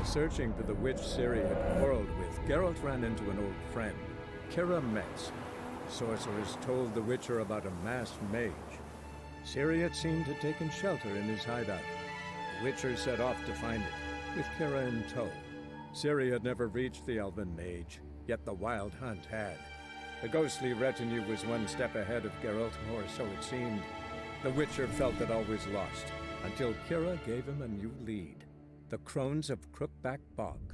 searching for the witch Ciri had quarreled with, Geralt ran into an old friend, Kira Metz. Sorcerers told the Witcher about a masked mage. Ciri had seemed to have taken shelter in his hideout. The Witcher set off to find it, with Kira in tow. Ciri had never reached the elven mage, yet the wild hunt had. The ghostly retinue was one step ahead of Geralt, or so it seemed. The Witcher felt it all was lost, until Kira gave him a new lead. The Crones of Crookback Bog.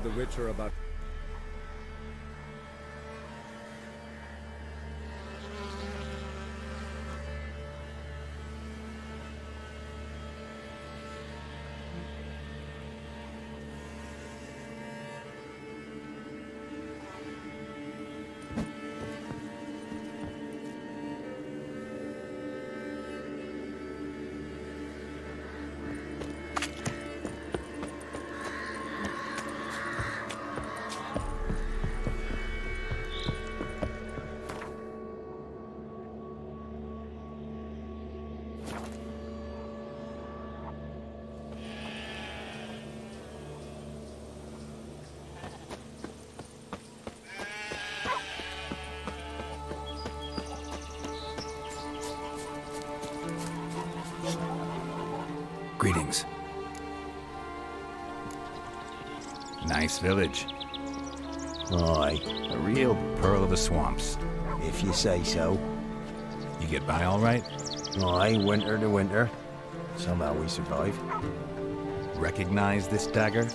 The Witcher about... Greetings. Nice village. Aye, A real pearl of the swamps. if you say so. You get by all right? Aye, winter to winter. Somehow we survive. Recognize this dagger?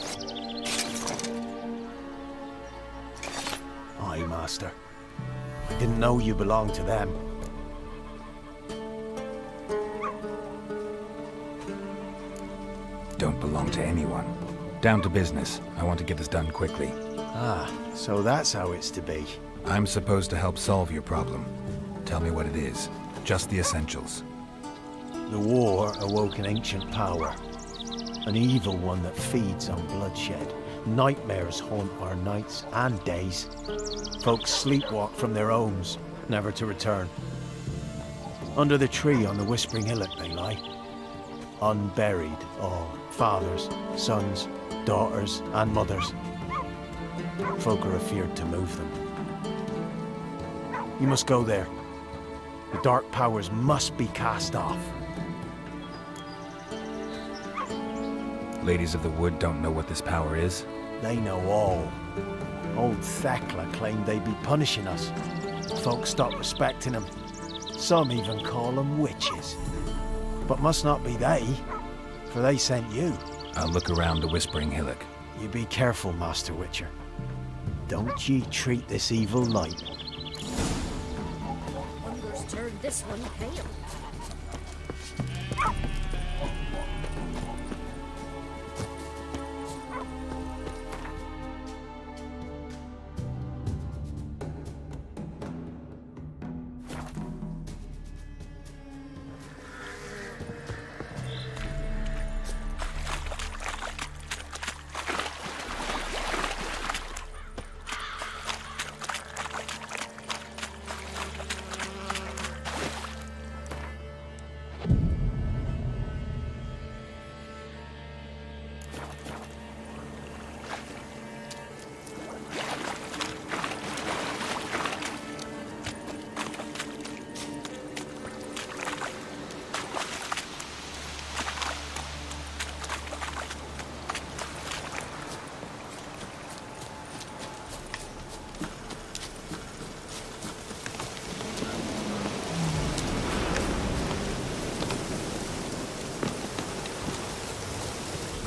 Aye, master. I didn't know you belonged to them. Don't belong to anyone. Down to business. I want to get this done quickly. Ah, so that's how it's to be. I'm supposed to help solve your problem. Tell me what it is. Just the essentials. The war awoke an ancient power. An evil one that feeds on bloodshed. Nightmares haunt our nights and days. Folks sleepwalk from their homes, never to return. Under the tree on the Whispering Hillock they lie. Unburied all. Fathers, sons, daughters, and mothers. Folk are afeard to move them. You must go there. The dark powers must be cast off. Ladies of the Wood don't know what this power is? They know all. Old Thekla claimed they'd be punishing us. Folk stopped respecting them. Some even call them witches. But must not be they, for they sent you. I'll look around the Whispering Hillock. You be careful, Master Witcher. Don't ye treat this evil light. Hunger's turned this one pale.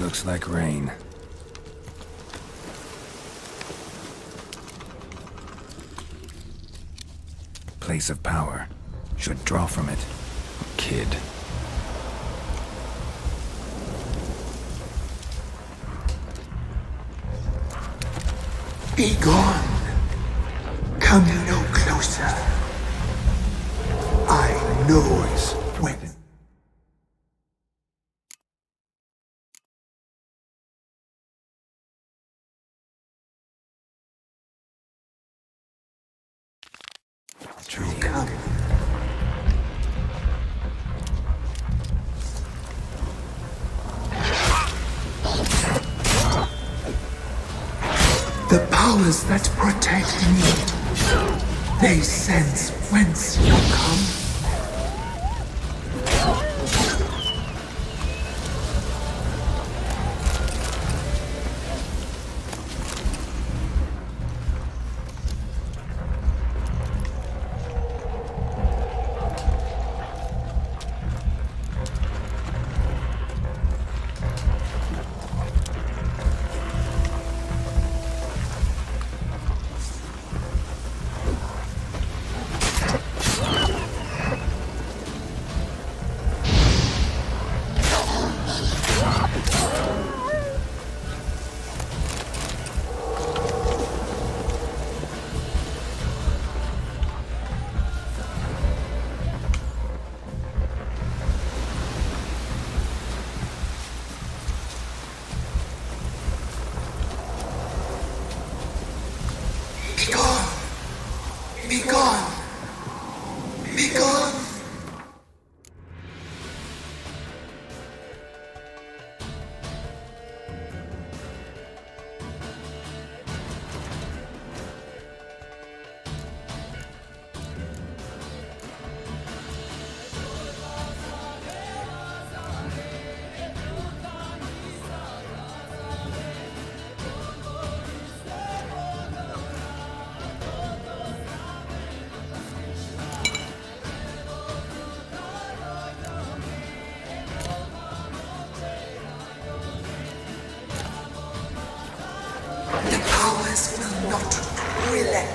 Looks like rain. Place of power. Should draw from it. Kid. Be gone. Come no closer. I know when. Tree. Come. The powers that protect me, they sense whence you come. Be gone! Be gone! The powers will not relent.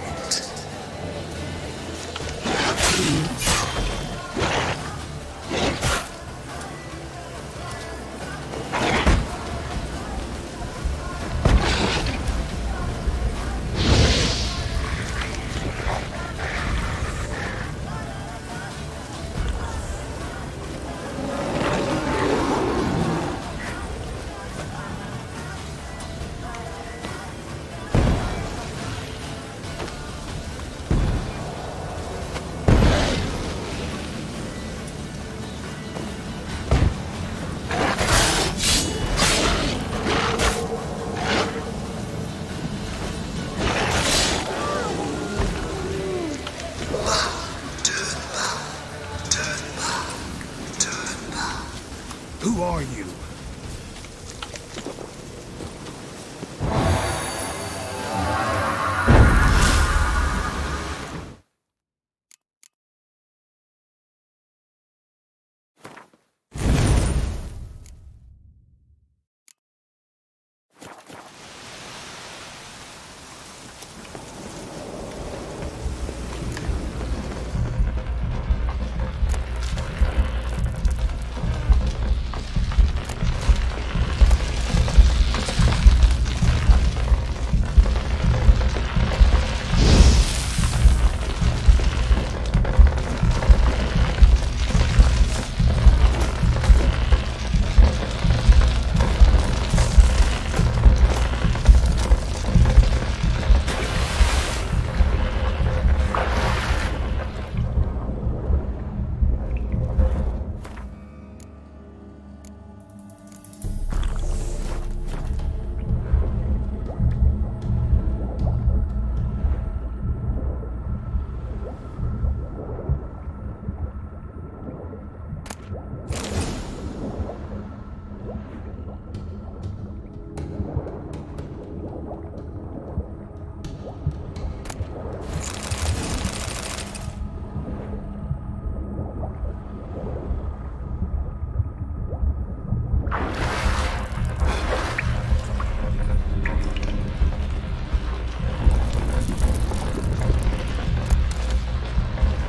Who are you?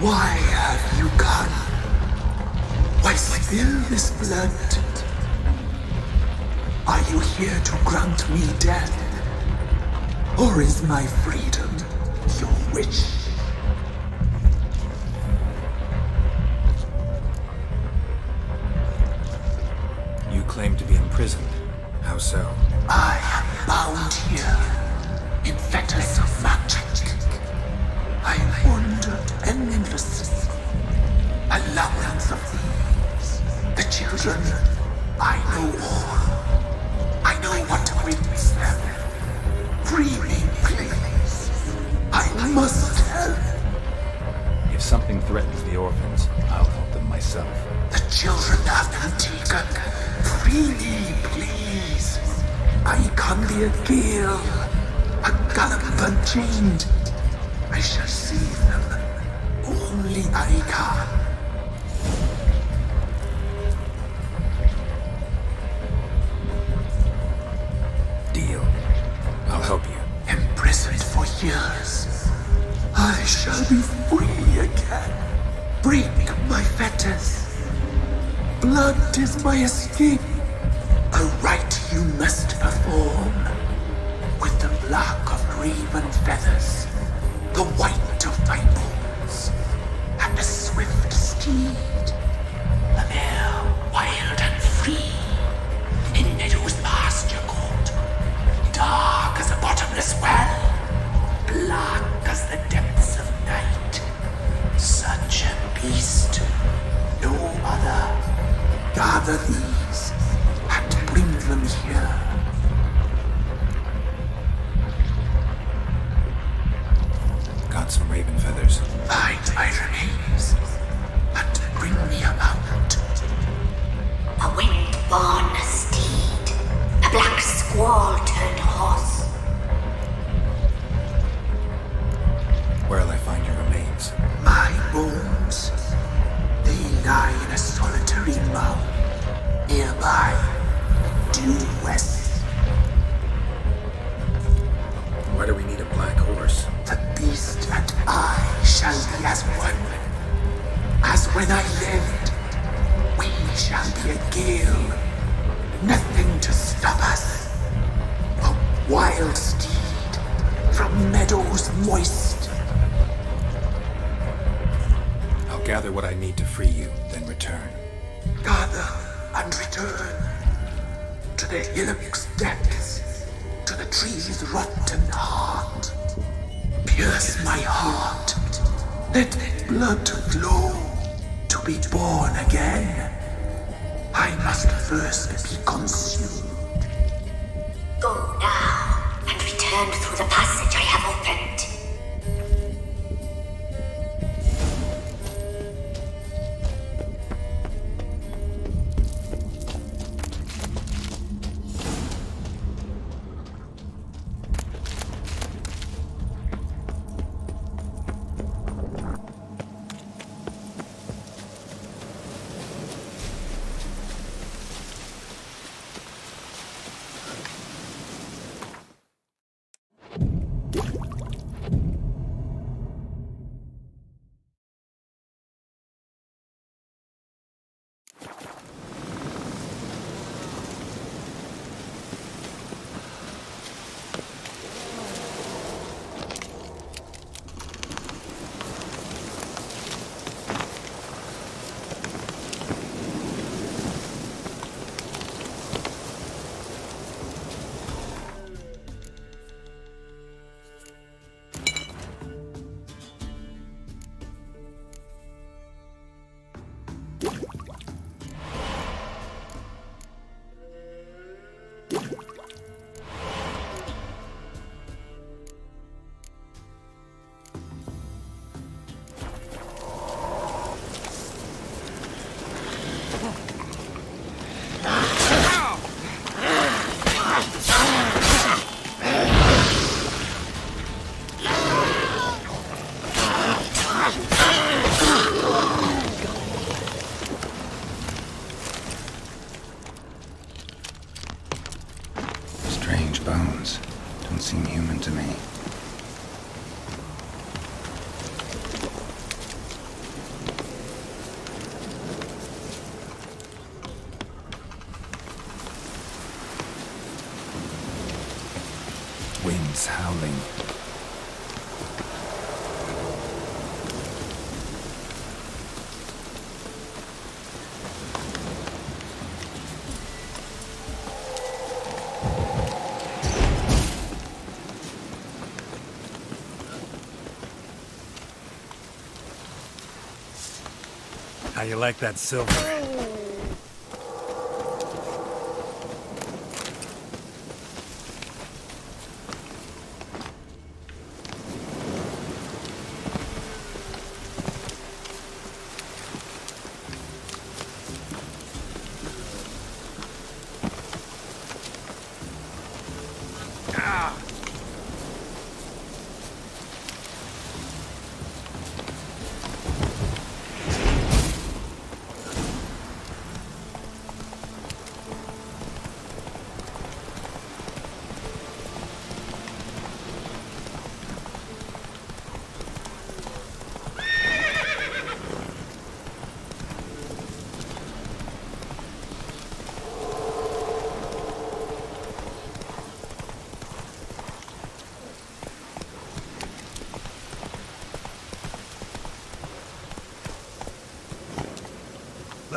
Why have you come? Why spill this blood? Are you here to grant me death? Or is my freedom your wish? You claim to be imprisoned. How so? I am bound here in fetters of magic. I wandered endlessly, a labyrinth of thieves. The children, I know all. I know what awaits them. Free me, must help. If something threatens the orphans, I'll help them myself. The children have been taken. Free me, please. I can be a Gale, a gallop unchained. I shall save them. Only I can. Deal. I'll help you. Imprisoned for years, I shall be free again. Break my fetters. Blood is my escape. A rite you must perform. With the black of raven feathers, the white of my bones, and a swift steed. A mare wild and free, in meadows pasture court. Dark as a bottomless well, black as the depths of night. Such a beast, no other. Gather these and bring them here. Got some raven feathers. Find my remains and bring me about. A wind-born steed. A black squall turned horse. Where'll I find your remains? My bones, they lie in a solitary mound nearby, due west. Why do we need a black horse? The beast and I shall be as one. As when I lived, we shall be a Gale. Nothing to stop us. A wild steed from meadows moist. I'll gather what I need to free you, then return. Gather and return to the hillock's depths, to the tree's rotten heart. Pierce my heart, let blood flow to be born again. I must first be consumed. Go now and return through the passage I have opened. Strange bones. Don't seem human to me. Winds howling. How you like that silver?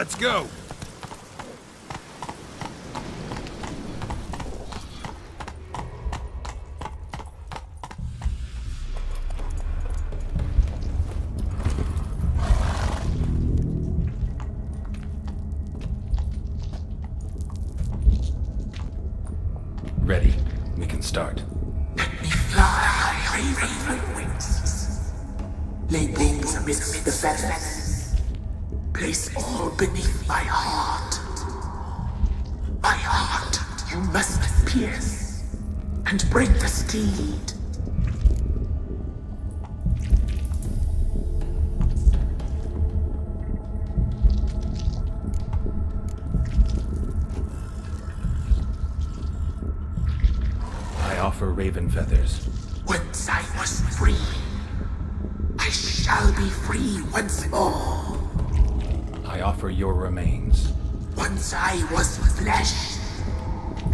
Let's go! Ready. We can start. Let me fly, raven wings. Lay wings amidst the feathers. Place all beneath my heart. My heart you must pierce, and break the steed. I offer raven feathers. Once I was free, I shall be free once more. I offer your remains. Once I was flesh,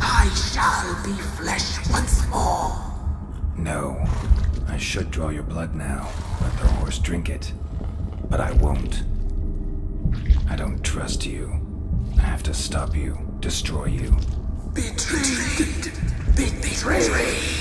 I shall be flesh once more. No. I should draw your blood now. Let the horse drink it. But I won't. I don't trust you. I have to stop you, destroy you. Betrayed. Betrayed.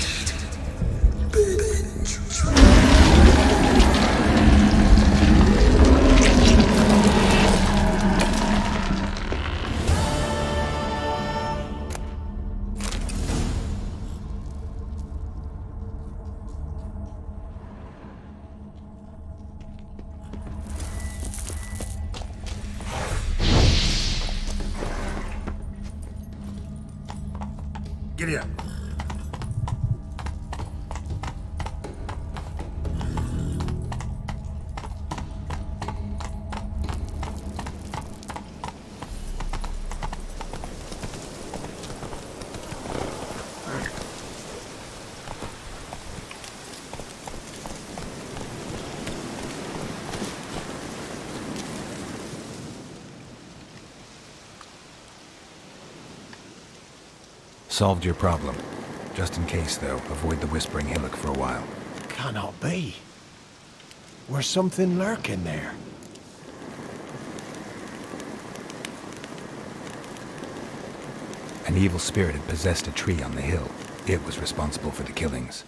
Giddy up. Solved your problem. Just in case, though, avoid the Whispering Hillock for a while. Cannot be. Where's something lurking there? An evil spirit had possessed a tree on the hill. It was responsible for the killings.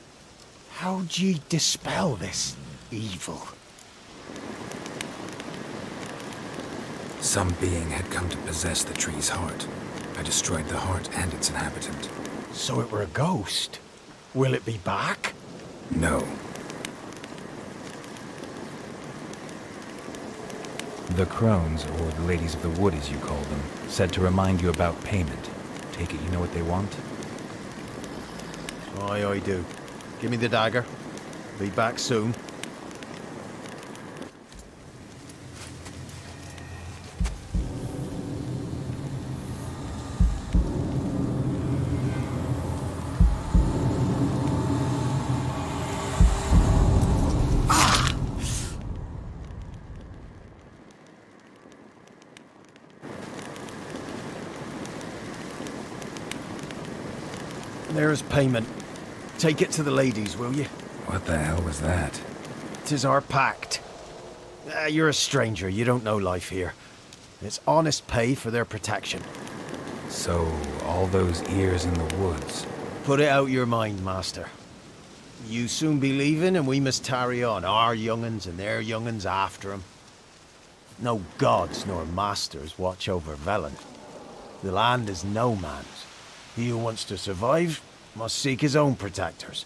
How'd ye dispel this evil? Some being had come to possess the tree's heart. I destroyed the heart and its inhabitant. So it were a ghost. Will it be back? No. The crones, or the ladies of the wood as you call them, said to remind you about payment. Take it you know what they want? Aye, I do. Give me the dagger. Be back soon. There's payment. Take it to the ladies, will you? What the hell was that? 'Tis our pact. You're a stranger, you don't know life here. It's honest pay for their protection. So, all those ears in the woods. Put it out your mind, master. You soon be leaving and we must tarry on, our young'uns and their young'uns after 'em. No gods nor masters watch over Velen. The land is no man's. He who wants to survive must seek his own protectors.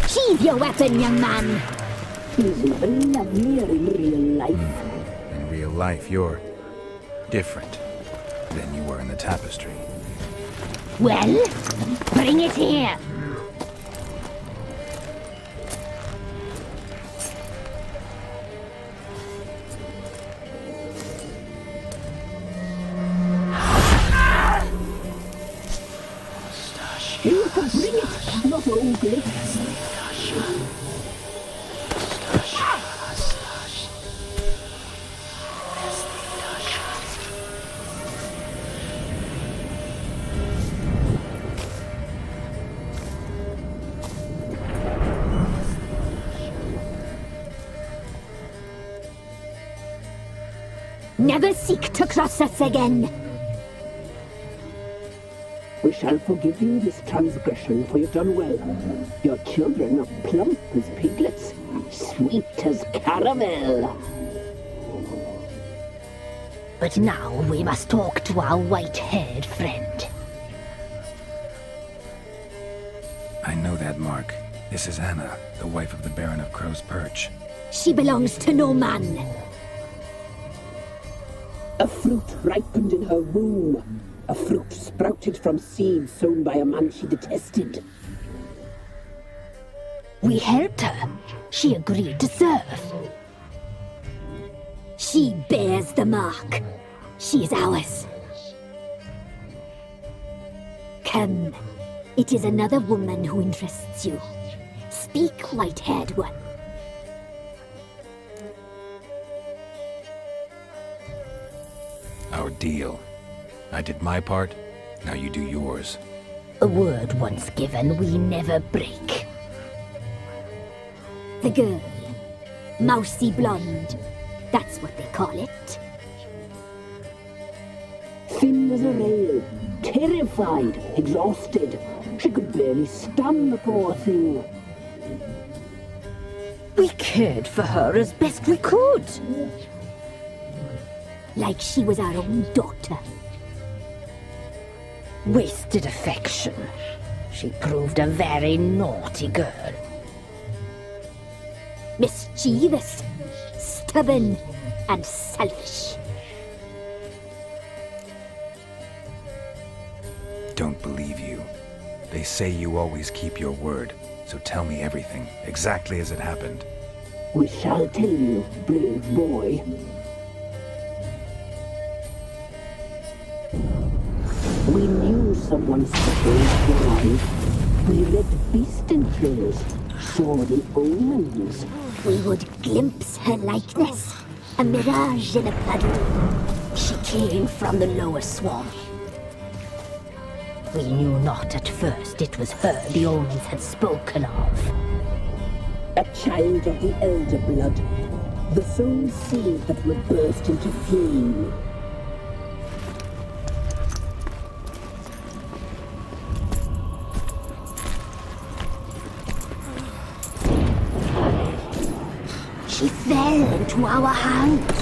Sheathe your weapon, young man. In real life, you're different than you were in the tapestry. Well, bring it here. You can bring it, not ugly. Never seek to cross us again. We shall forgive you this transgression, for you've done well. Your children are plump as piglets, sweet as caramel. But now we must talk to our white-haired friend. I know that mark. This is Anna, the wife of the Baron of Crow's Perch. She belongs to no man. A fruit ripened in her womb. A fruit sprouted from seeds sown by a man she detested. We helped her. She agreed to serve. She bears the mark. She is ours. Come. It is another woman who interests you. Speak, white-haired one. Our deal. I did my part, now you do yours. A word once given, we never break. The girl. Mousy blonde. That's what they call it. Thin as a rail, terrified, exhausted. She could barely stand, the poor thing. We cared for her as best we could. Like she was our own daughter. Wasted affection. She proved a very naughty girl. Mischievous, stubborn, and selfish. Don't believe you. They say you always keep your word, so tell me everything, exactly as it happened. We shall tell you, brave boy. We knew someone special was alive. We read beast entrails, saw the omens. We would glimpse her likeness, a mirage in a puddle. She came from the lower swamp. We knew not at first it was her the omens had spoken of. A child of the elder blood, the soul seed that would burst into flame. She fell into our hands.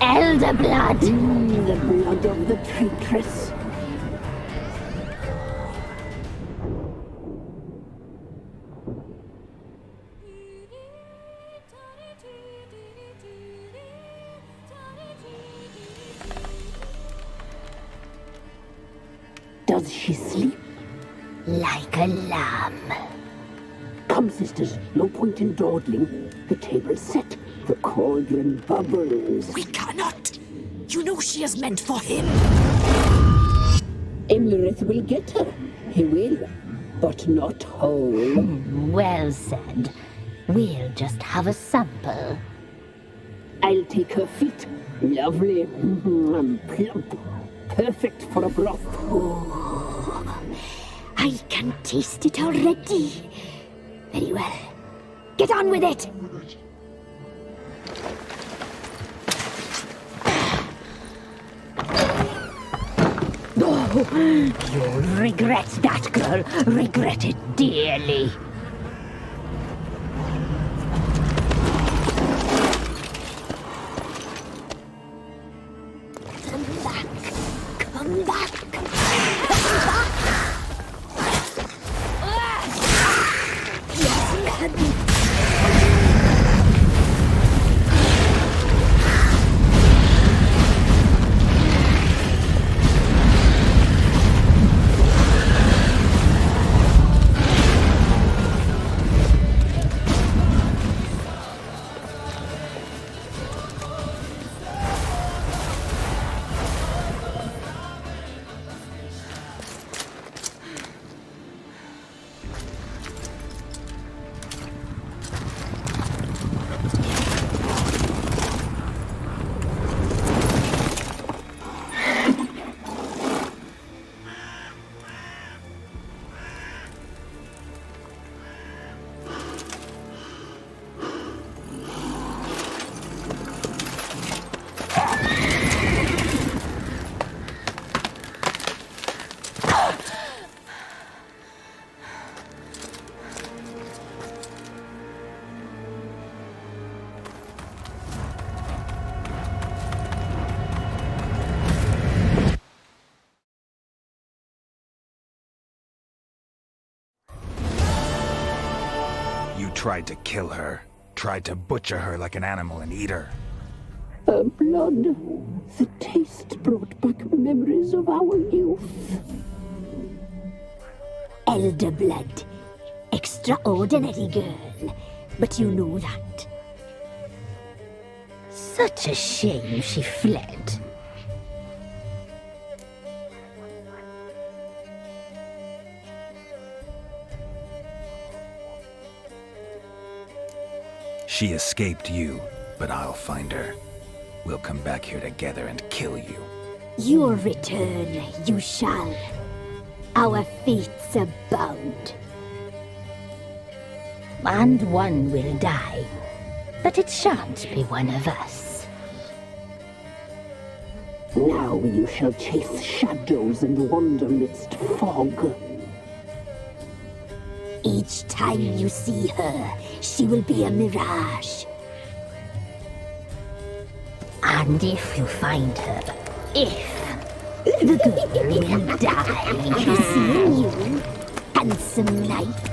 Elder blood! The blood of the traitress. Does she sleep? Like a lamb. Come, sisters, no point in dawdling. The table's set. The cauldron bubbles. We cannot. You know she is meant for him. Emirith will get her. He will, but not whole. Well said. We'll just have a sample. I'll take her feet. Lovely. Plump. Perfect for a broth. I can taste it already. Very well. Get on with it! Oh, you'll regret that, girl. Regret it dearly. Come back. Come back. Come back. Yes, You tried to kill her. Tried to butcher her like an animal and eat her. Her blood. The taste brought back memories of our youth. Elder blood. Extraordinary girl. But you know that. Such a shame she fled. She escaped you, but I'll find her. We'll come back here together and kill you. Your return you shall. Our fates are bound. And one will die, but it shan't be one of us. Now you shall chase shadows and wander midst fog. Each time you see her, she will be a mirage. And if you find her, the girl will die. Seeing you, handsome knight.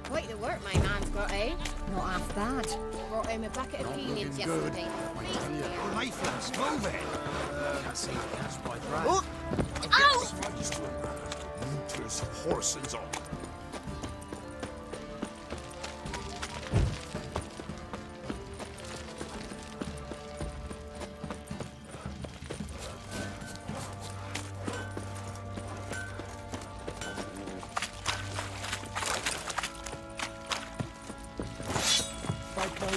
Quite the work my man's got, eh? Not half bad. Brought home a bucket of peanuts yesterday. Mayflands, move it! Can't see the catch by drag. Ow! Munters, horsens on.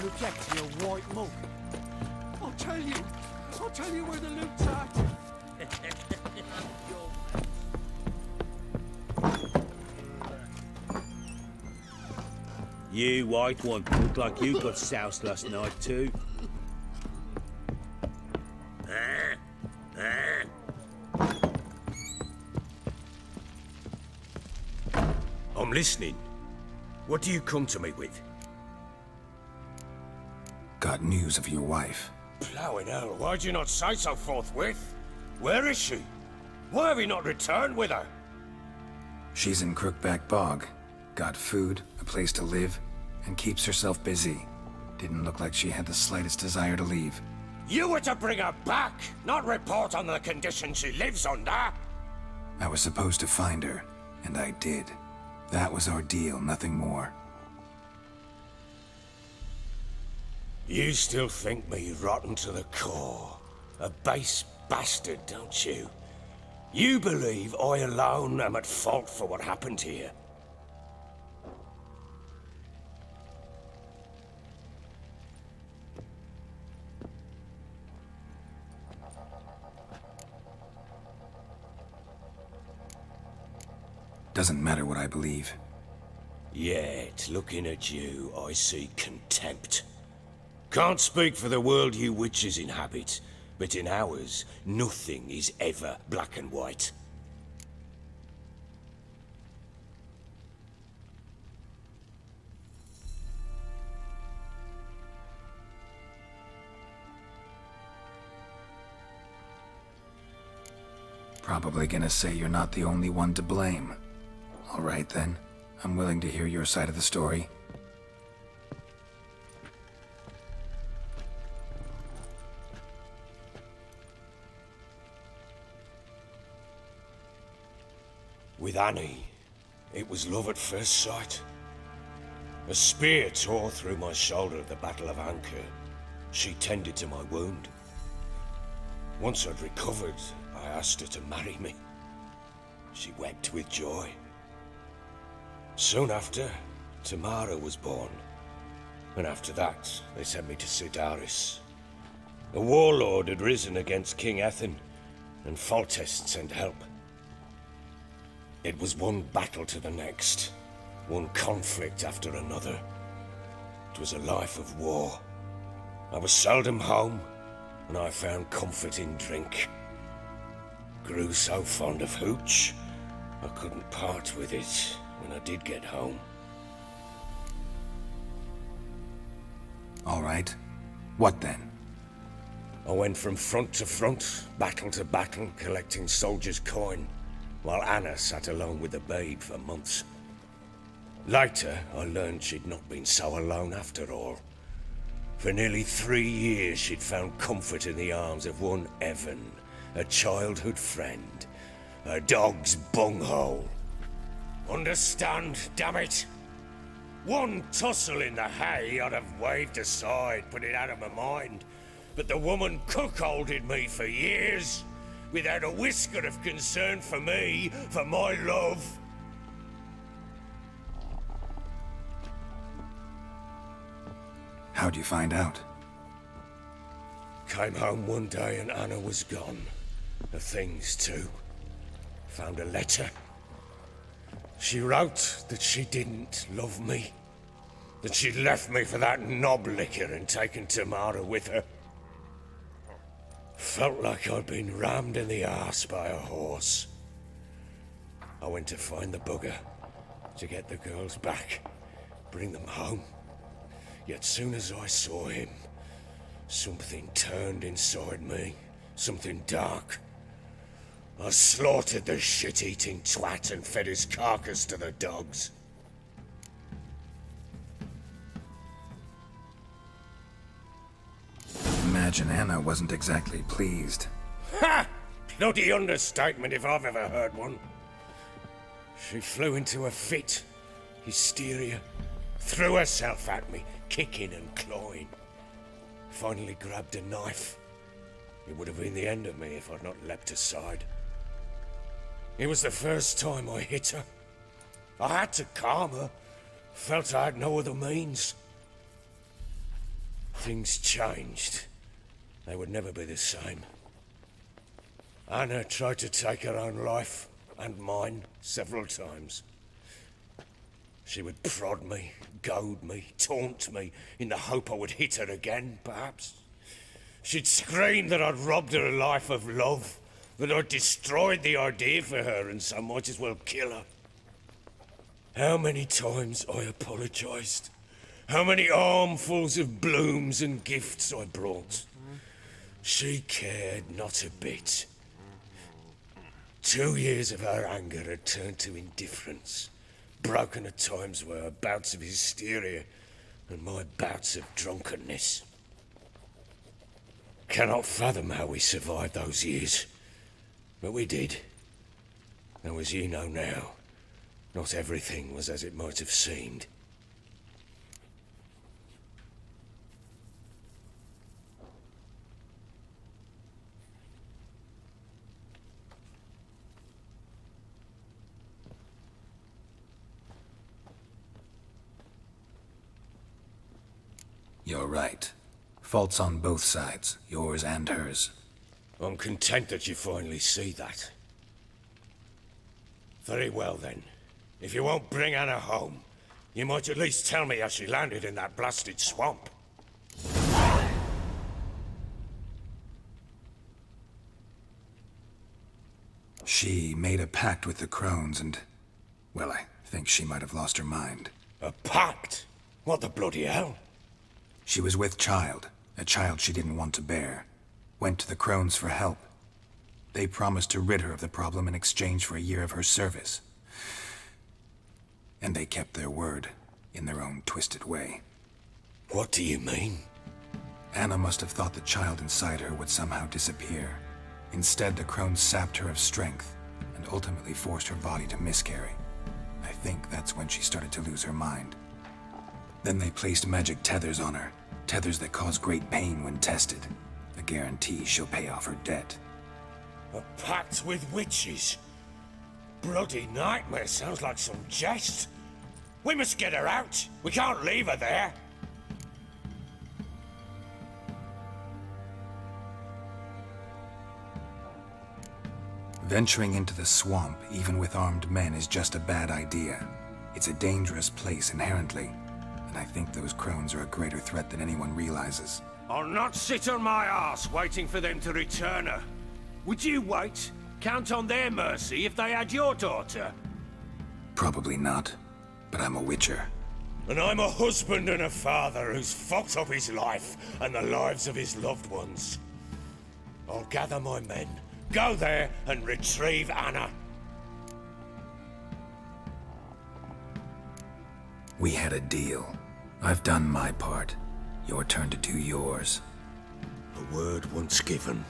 Object to your white mug. I'll tell you where the loot's at. You white one, look like you got soused last night too. I'm listening. What do you come to me with? Got news of your wife. Plowing hell, why'd you not say so forthwith? Where is she? Why have you not returned with her? She's in Crookback Bog. Got food, a place to live, and keeps herself busy. Didn't look like she had the slightest desire to leave. You were to bring her back, not report on the conditions she lives under. I was supposed to find her, and I did. That was our deal, nothing more. You still think me rotten to the core. A base bastard, don't you? You believe I alone am at fault for what happened here. Doesn't matter what I believe. Yet, looking at you, I see contempt. Can't speak for the world you witches inhabit, but in ours, nothing is ever black and white. Probably gonna say you're not the only one to blame. All right then, I'm willing to hear your side of the story. With Annie, it was love at first sight. A spear tore through my shoulder at the Battle of Anchor. She tended to my wound. Once I'd recovered, I asked her to marry me. She wept with joy. Soon after, Tamara was born. And after that, they sent me to Sidaris. A warlord had risen against King Ethan, and Foltest sent help. It was one battle to the next, one conflict after another. It was a life of war. I was seldom home, and I found comfort in drink. Grew so fond of hooch, I couldn't part with it when I did get home. All right. What then? I went from front to front, battle to battle, collecting soldiers' coin, while Anna sat alone with the babe for months. Later, I learned she'd not been so alone after all. For nearly 3 years, she'd found comfort in the arms of one Evan, a childhood friend, a dog's bunghole. Understand, damn it? One tussle in the hay I'd have waved aside, put it out of my mind. But the woman cuckolded me for years, without a whisker of concern for me, for my love. How'd you find out? Came home one day and Anna was gone. Her things too. Found a letter. She wrote that she didn't love me. That she'd left me for that knob licker and taken Tamara with her. Felt like I'd been rammed in the arse by a horse. I went to find the bugger, to get the girls back, bring them home. Yet soon as I saw him, something turned inside me, something dark. I slaughtered the shit-eating twat and fed his carcass to the dogs. Imagine Anna wasn't exactly pleased. Ha! Bloody understatement if I've ever heard one. She flew into a fit, hysteria, threw herself at me, kicking and clawing. Finally grabbed a knife. It would have been the end of me if I'd not leapt aside. It was the first time I hit her. I had to calm her. Felt I had no other means. Things changed. They would never be the same. Anna tried to take her own life, and mine, several times. She would prod me, goad me, taunt me, in the hope I would hit her again, perhaps. She'd scream that I'd robbed her a life of love, that I'd destroyed the idea for her, and so might as well kill her. How many times I apologized. How many armfuls of blooms and gifts I brought. She cared not a bit. 2 years of her anger had turned to indifference, broken at times by her bouts of hysteria and my bouts of drunkenness. Cannot fathom how we survived those years, but we did. Though as you know now, not everything was as it might have seemed. You're right. Faults on both sides, yours and hers. I'm content that you finally see that. Very well then. If you won't bring Anna home, you might at least tell me how she landed in that blasted swamp. She made a pact with the crones and... well, I think she might have lost her mind. A pact? What the bloody hell? She was with child, a child she didn't want to bear. Went to the crones for help. They promised to rid her of the problem in exchange for a year of her service. And they kept their word, in their own twisted way. What do you mean? Anna must have thought the child inside her would somehow disappear. Instead, the crones sapped her of strength, and ultimately forced her body to miscarry. I think that's when she started to lose her mind. Then they placed magic tethers on her, tethers that cause great pain when tested. A guarantee she'll pay off her debt. A pact with witches? Bloody nightmare, sounds like some jest. We must get her out. We can't leave her there. Venturing into the swamp, even with armed men, is just a bad idea. It's a dangerous place inherently, and I think those crones are a greater threat than anyone realizes. I'll not sit on my arse waiting for them to return her. Would you wait? Count on their mercy if they had your daughter? Probably not, but I'm a witcher. And I'm a husband and a father who's fucked up his life and the lives of his loved ones. I'll gather my men, go there and retrieve Anna. We had a deal. I've done my part. Your turn to do yours. A word once given.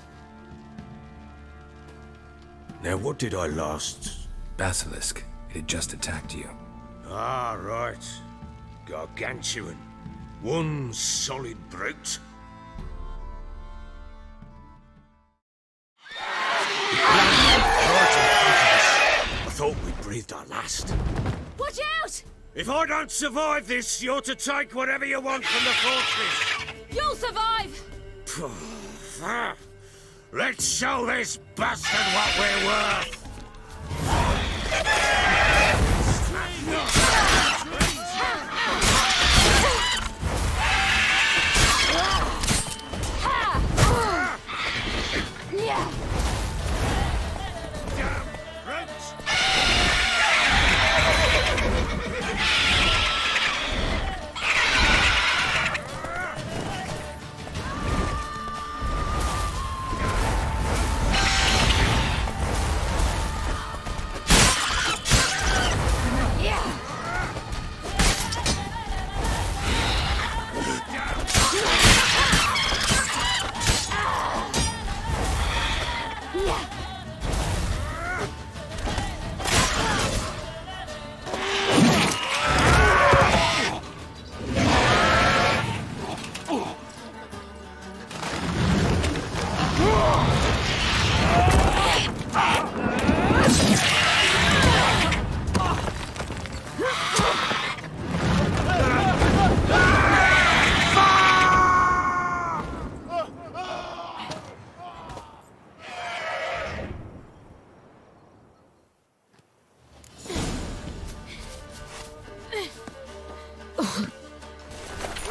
Now what did I last? Basilisk. It had just attacked you. Ah, right. Gargantuan. One solid brute. I thought we breathed our last. Watch out! If I don't survive this, you're to take whatever you want from the fortress. You'll survive! Let's show this bastard what we're worth!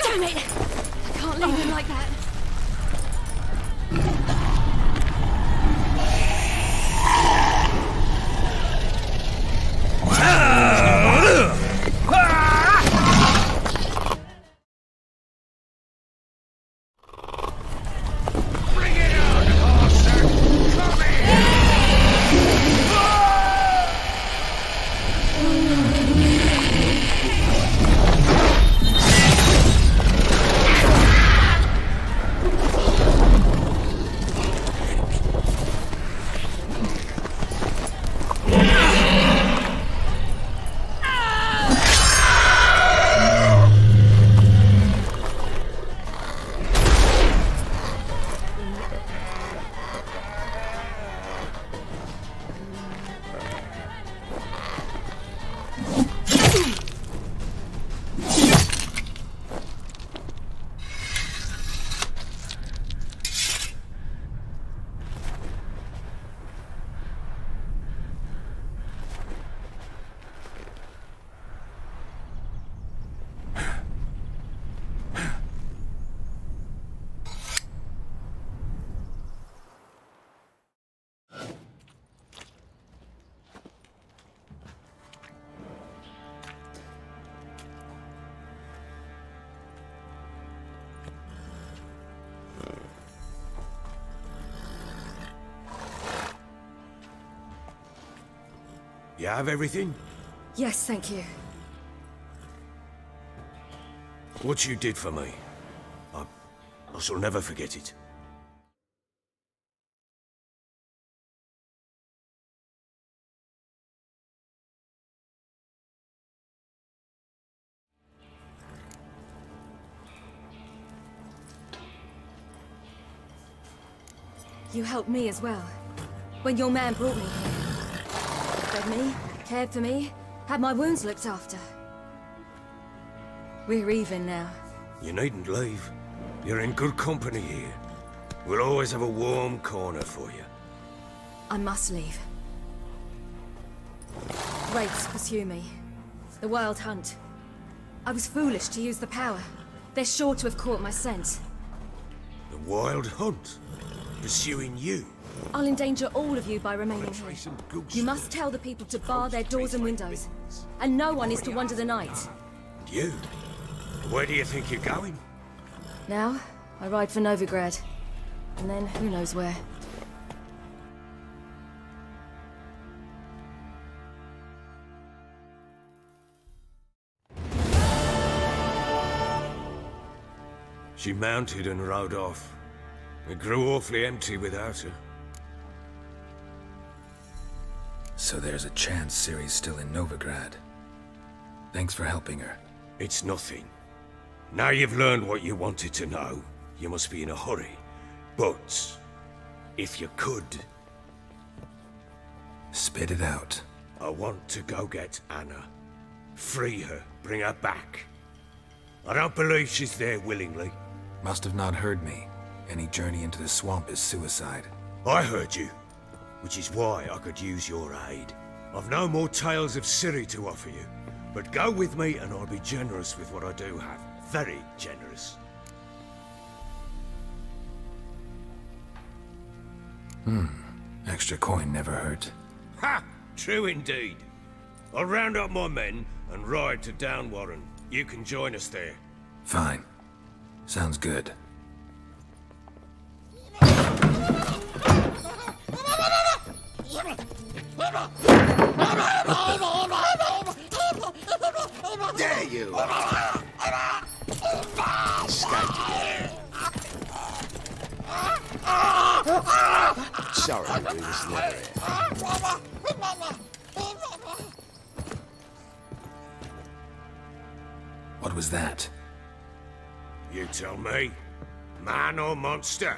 Damn it! I can't leave him like that. You have everything? Yes, thank you. What you did for me, I shall never forget it. You helped me as well. When your man brought me here. Fed me, cared for me, had my wounds looked after. We're even now. You needn't leave. You're in good company here. We'll always have a warm corner for you. I must leave. Wraiths pursue me. The Wild Hunt. I was foolish to use the power. They're sure to have caught my scent. The Wild Hunt? Pursuing you? I'll endanger all of you by remaining here. You must tell the people to bar their doors and windows. And no one is to wander the night. And you? Where do you think you're going? Now, I ride for Novigrad. And then, who knows where. She mounted and rode off. It grew awfully empty without her. So there's a chance Ciri's still in Novigrad. Thanks for helping her. It's nothing. Now you've learned what you wanted to know, you must be in a hurry. But, if you could... Spit it out. I want to go get Anna. Free her, bring her back. I don't believe she's there willingly. Must have not heard me. Any journey into the swamp is suicide. I heard you, which is why I could use your aid. I've no more tales of Ciri to offer you, but go with me and I'll be generous with what I do have. Very generous. Extra coin never hurt. Ha! True indeed. I'll round up my men and ride to Downwarren. You can join us there. Fine. Sounds good. There you are! Escaped again. Sorry, we was never here. What was that? You tell me. Man or monster?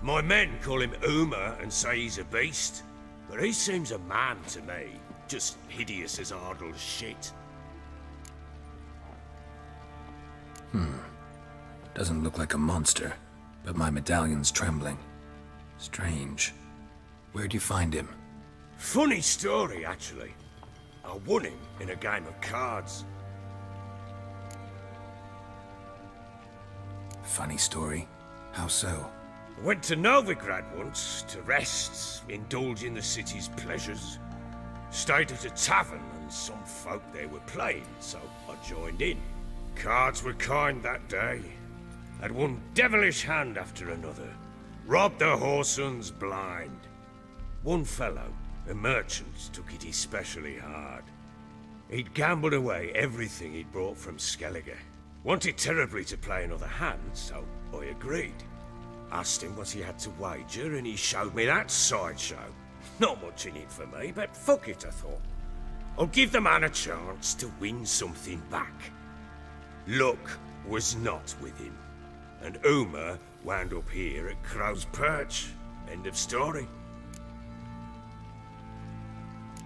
My men call him Uma and say he's a beast, but he seems a man to me. Just hideous as Ardle's shit. Doesn't look like a monster, but my medallion's trembling. Strange. Where'd you find him? Funny story, actually. I won him in a game of cards. Funny story? How so? I went to Novigrad once to rest, indulge in the city's pleasures. Stayed at a tavern and some folk there were playing, so I joined in. Cards were kind that day. Had one devilish hand after another. Robbed the whoresons blind. One fellow, a merchant, took it especially hard. He'd gambled away everything he'd brought from Skellige. Wanted terribly to play another hand, so I agreed. Asked him what he had to wager, and he showed me that sideshow. Not much in it for me, but fuck it, I thought. I'll give the man a chance to win something back. Luck was not with him, and Uma wound up here at Crow's Perch. End of story.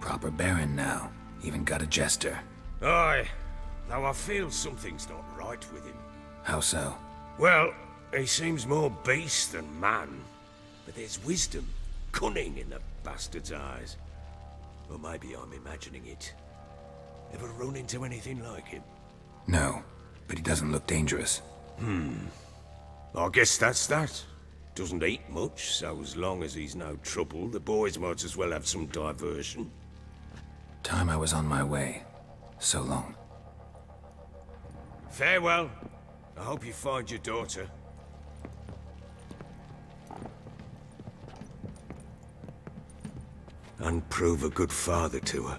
Proper baron now. Even got a jester. Aye, though I feel something's not right with him. How so? Well, he seems more beast than man, but there's wisdom, cunning in the bastard's eyes. Or maybe I'm imagining it. Ever run into anything like him? No, but he doesn't look dangerous. I guess that's that. Doesn't eat much, so as long as he's no trouble, the boys might as well have some diversion. Time I was on my way. So long. Farewell. I hope you find your daughter. and prove a good father to her.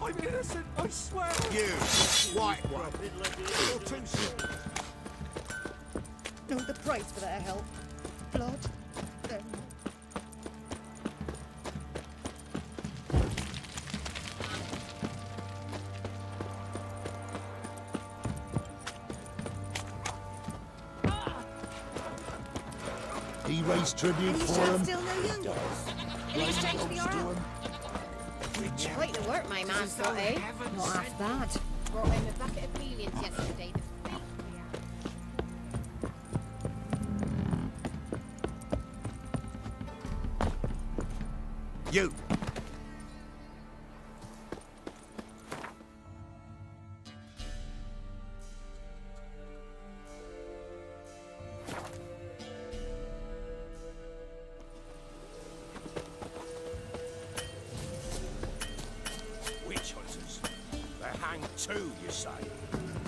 I'm innocent, I swear! You, white one. You're too slow. Know the price for their help. Blood. Then. He raised tribute And you for shall him. still know young. In exchange for your help. Quite the work my man's got, eh? Not half bad. Brought him a bucket of peelings yesterday. You. Witch hunters? They hang too, you say?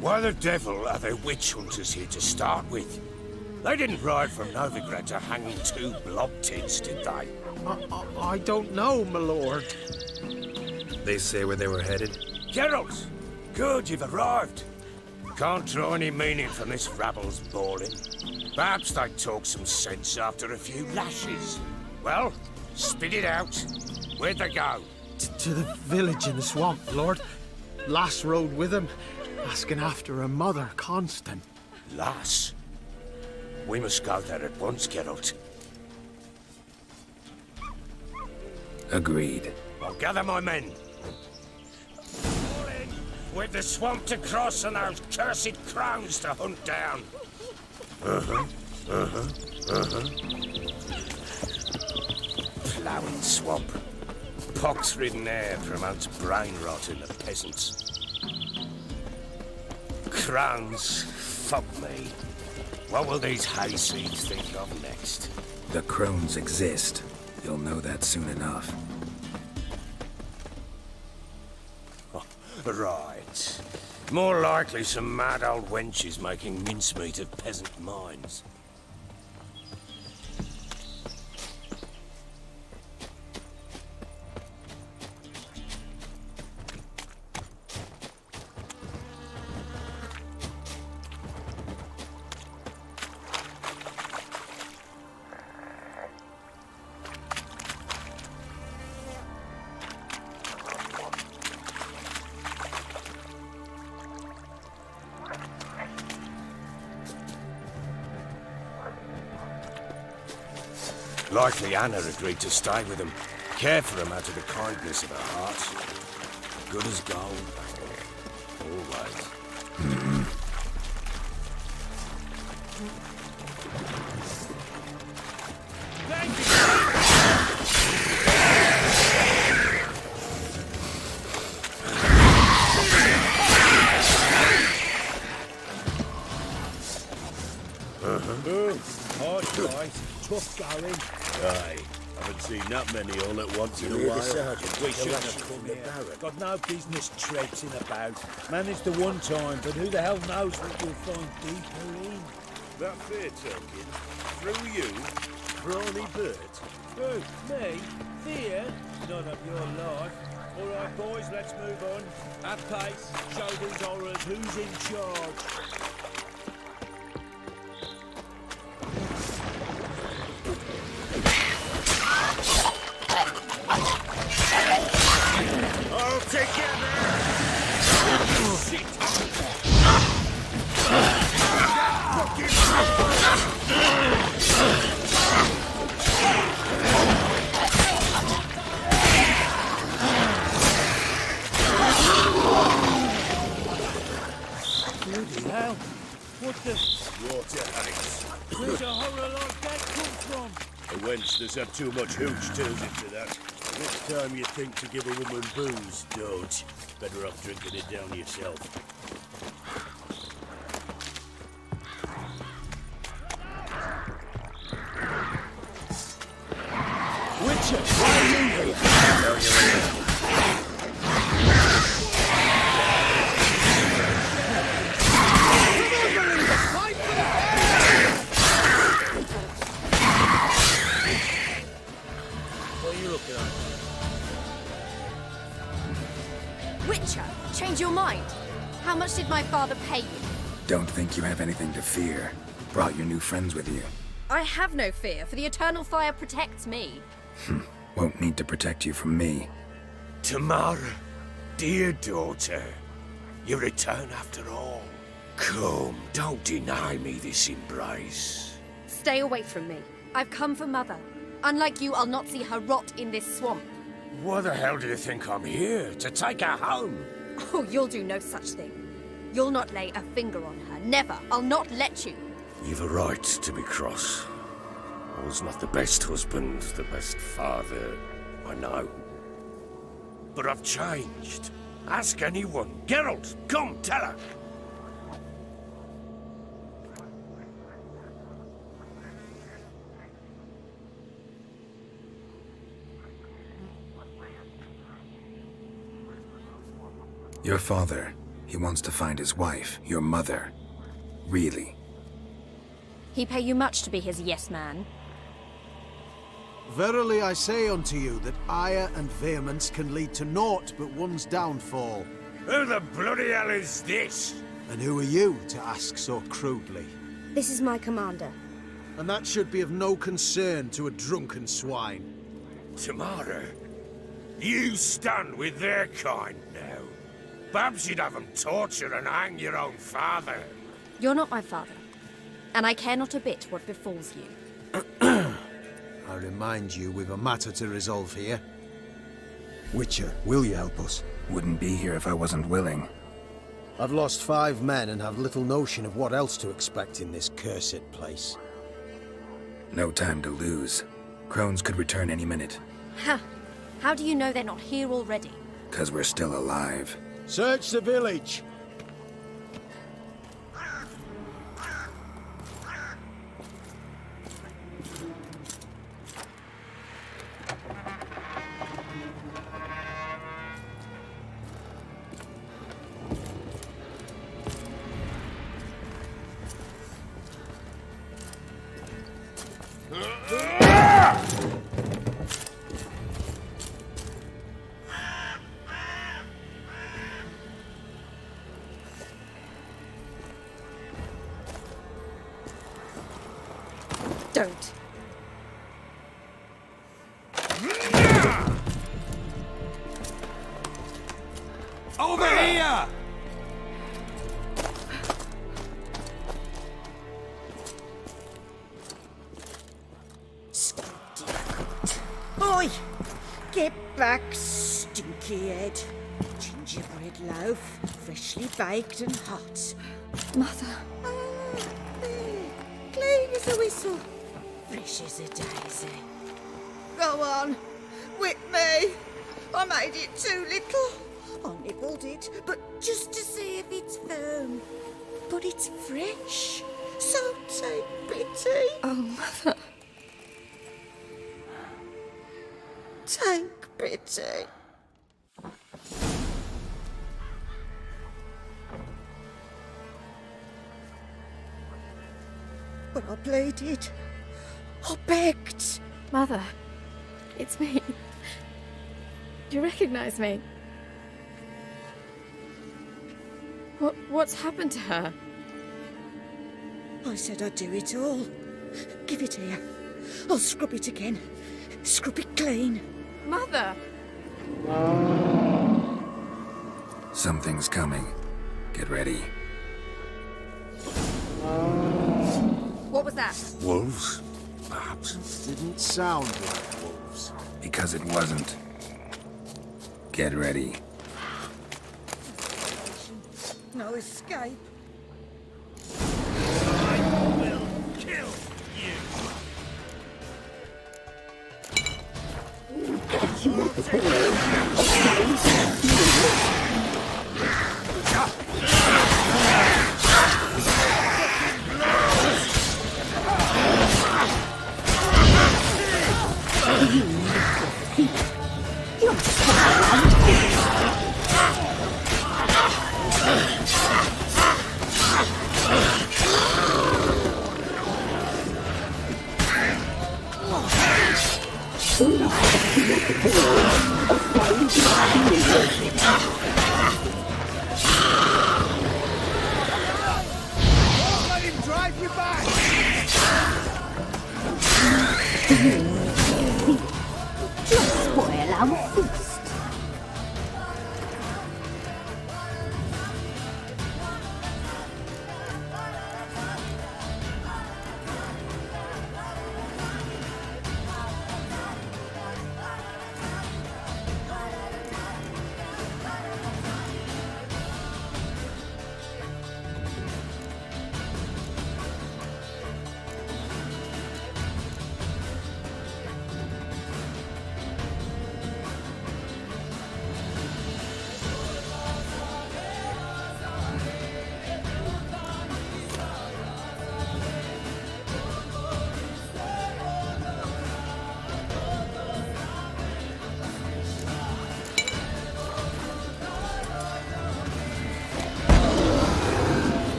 Why the devil are there witch hunters here to start with? They didn't ride from Novigrad to hang two blob tits, did they? I don't know, my lord. They say where they were headed? Geralt! Good, you've arrived. Can't draw any meaning from this rabble's bawling. Perhaps they talk some sense after a few lashes. Well, spit it out. Where'd they go? To the village in the swamp, lord. Lass rode with him, asking after her mother, Constant. Lass? We must go there at once, Geralt. Agreed. I'll gather my men. All in, with the swamp to cross and those cursed crows to hunt down. Ploughing swamp. Pox-ridden air promotes brain rot in the peasants. Crowns, fuck me. What will these hayseeds think of next? The crones exist. You'll know that soon enough. Right. More likely some mad old wenches making mincemeat of peasant minds. Likely Anna agreed to stay with him, care for him out of the kindness of her heart. Good as gold. Always. Tough going. Aye. Haven't seen that many all at once in a while. We shouldn't have come here. Got no business traipsing about. Managed the one time, but who the hell knows what you'll find deeper in? That fair talking. Through you, Brawny Bert. Who? Me? Fear? None of your life. All right, boys, let's move on. Have pace. Show these horrors who's in charge. All together! Shit! Fucking water hates. Where's a horror like that come from? A wench that's had too much hooch turns into that. Next time you think to give a woman booze, don't. Better off drinking it down yourself. Witcher, why are you here? Tell you later. What are you looking at? Witcher, change your mind. How much did my father pay you? Don't think you have anything to fear. Brought your new friends with you. I have no fear, for the eternal fire protects me. Won't need to protect you from me. Tamara, dear daughter, you return after all. Come, don't deny me this embrace. Stay away from me. I've come for Mother. Unlike you, I'll not see her rot in this swamp. Why the hell do you think I'm here? To take her home? Oh, you'll do no such thing. You'll not lay a finger on her. Never. I'll not let you. You've a right to be cross. I was not the best husband, the best father, I know. But I've changed. Ask anyone. Geralt, come, tell her. Your father, he wants to find his wife, your mother. Really? He pay you much to be his yes man. Verily I say unto you that ire and vehemence can lead to naught but one's downfall. Who the bloody hell is this? And who are you to ask so crudely? This is my commander. And that should be of no concern to a drunken swine. Tamara, you stand with their kind now. Perhaps you'd have them torture and hang your own father. You're not my father, and I care not a bit what befalls you. I remind you we've a matter to resolve here. Witcher, will you help us? Wouldn't be here if I wasn't willing. I've lost 5 men and have little notion of what else to expect in this cursed place. No time to lose. Crones could return any minute. Ha! How do you know they're not here already? 'Cause we're still alive. Search the village! Don't. Over here! Oi! Get back, stinky head. Gingerbread loaf, freshly baked and hot. Mother. There. Clean as a whistle. Fresh as a daisy. Go on. Whip me. I made it too little. I nibbled it, but just to see if it's firm. But it's fresh. So take pity. Oh, Mother. Take pity. But I pleaded. I begged. Mother, it's me. Do you recognize me? What's happened to her? I said I'd do it all. Give it here. I'll scrub it again. Scrub it clean. Mother! Something's coming. Get ready. What was that? Wolves, perhaps? Didn't sound like wolves. Because it wasn't. Get ready. No escape. Let him drive you back! You'll spoil our feast.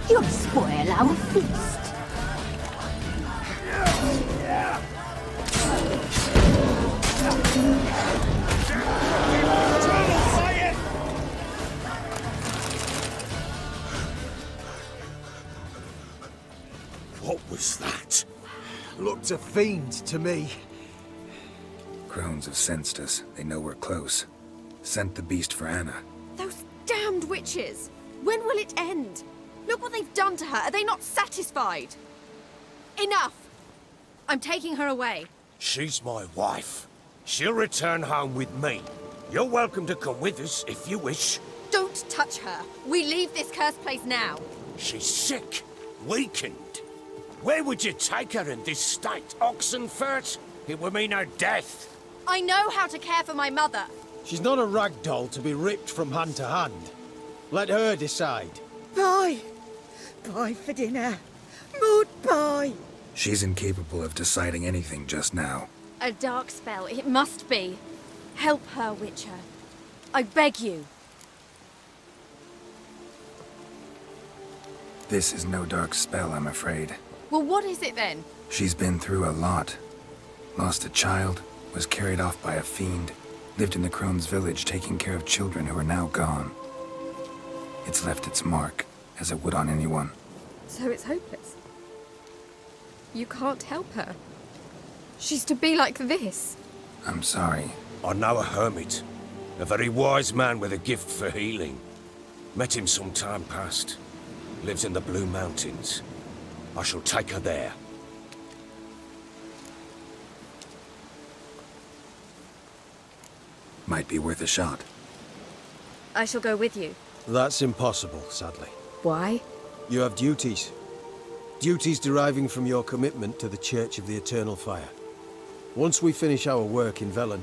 You'll spoil our feast. What was that? Looked a fiend to me. Crones have sensed us. They know we're close. Sent the beast for Anna. Those damned witches! When will it end? Look what they've done to her. Are they not satisfied? Enough! I'm taking her away. She's my wife. She'll return home with me. You're welcome to come with us if you wish. Don't touch her. We leave this cursed place now. She's sick, weakened. Where would you take her in this state? Oxenfurt? It would mean her death. I know how to care for my mother. She's not a rag doll to be ripped from hand to hand. Let her decide. Bye. Bye for dinner. Mood bye. She's incapable of deciding anything just now. A dark spell, it must be. Help her, Witcher. I beg you. This is no dark spell, I'm afraid. Well, what is it then? She's been through a lot. Lost a child, was carried off by a fiend, lived in the Crone's village taking care of children who are now gone. It's left its mark, as it would on anyone. So it's hopeless. You can't help her. She's to be like this. I'm sorry. I know a hermit. A very wise man with a gift for healing. Met him some time past. Lives in the Blue Mountains. I shall take her there. Might be worth a shot. I shall go with you. That's impossible, sadly. Why? You have duties. Duties deriving from your commitment to the Church of the Eternal Fire. Once we finish our work in Velen,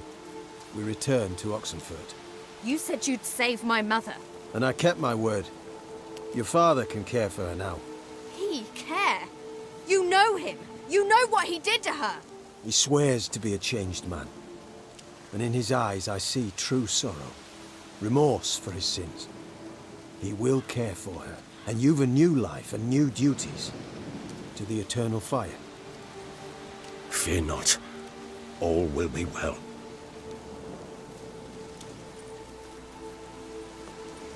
we return to Oxenfurt. You said you'd save my mother. And I kept my word. Your father can care for her now. He care? You know him. You know what he did to her. He swears to be a changed man. And in his eyes I see true sorrow. Remorse for his sins. He will care for her. And you've a new life and new duties. To the Eternal Fire. Fear not. All will be well.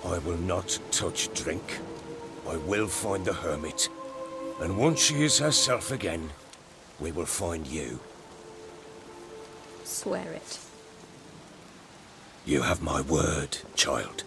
I will not touch drink. I will find the hermit. And once she is herself again, we will find you. Swear it. You have my word, child.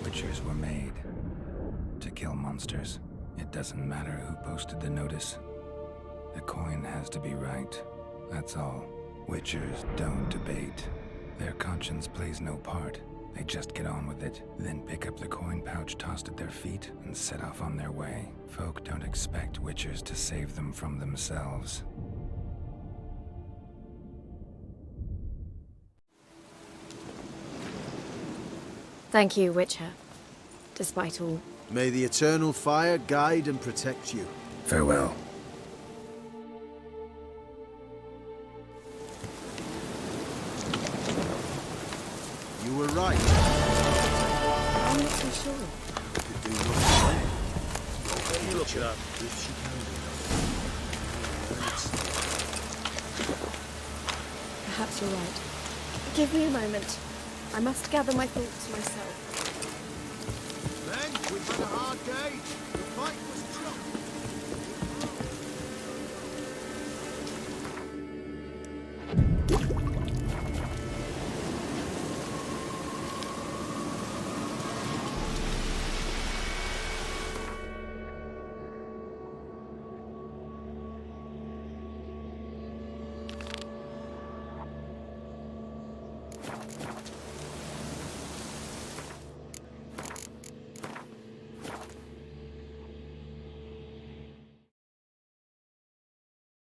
Witchers were made to kill monsters. It doesn't matter who posted the notice. The coin has to be right. That's all. Witchers don't debate. Their conscience plays no part. They just get on with it, then pick up the coin pouch tossed at their feet and set off on their way. Folk don't expect witchers to save them from themselves. Thank you, Witcher. Despite all. May the eternal fire guide and protect you. Farewell. You were right. I'm not so sure. Could do nothing. What are you looking at? If she can Perhaps you're right. Give me a moment. I must gather my thoughts myself. Men, we've had a hard day. The fight was tough.